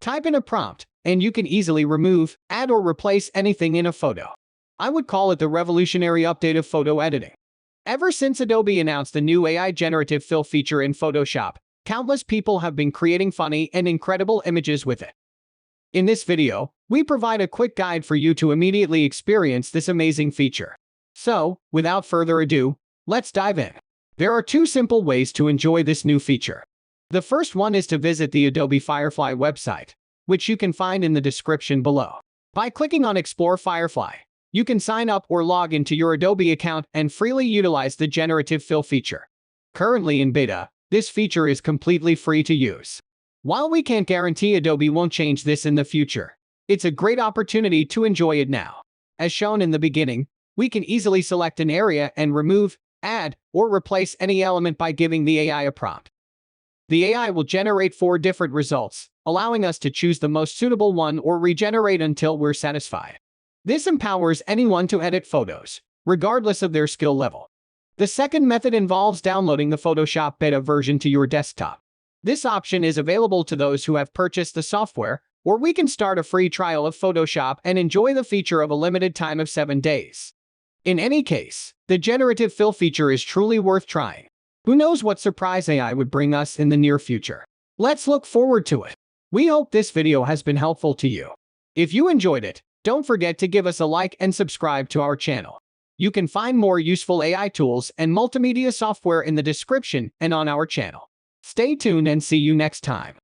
Type in a prompt, and you can easily remove, add, or replace anything in a photo. I would call it the revolutionary update of photo editing. Ever since Adobe announced the new AI generative fill feature in Photoshop, countless people have been creating funny and incredible images with it. In this video, we provide a quick guide for you to immediately experience this amazing feature. So, without further ado, let's dive in. There are two simple ways to enjoy this new feature. The first one is to visit the Adobe Firefly website, which you can find in the description below. By clicking on Explore Firefly, you can sign up or log into your Adobe account and freely utilize the generative fill feature. Currently in beta, this feature is completely free to use. While we can't guarantee Adobe won't change this in the future, it's a great opportunity to enjoy it now. As shown in the beginning, we can easily select an area and remove, add, or replace any element by giving the AI a prompt. The AI will generate 4 different results, allowing us to choose the most suitable one or regenerate until we're satisfied. This empowers anyone to edit photos, regardless of their skill level. The second method involves downloading the Photoshop beta version to your desktop. This option is available to those who have purchased the software, or we can start a free trial of Photoshop and enjoy the feature of a limited time of 7 days. In any case, the generative fill feature is truly worth trying. Who knows what surprise AI would bring us in the near future? Let's look forward to it. We hope this video has been helpful to you. If you enjoyed it, don't forget to give us a like and subscribe to our channel. You can find more useful AI tools and multimedia software in the description and on our channel. Stay tuned and see you next time.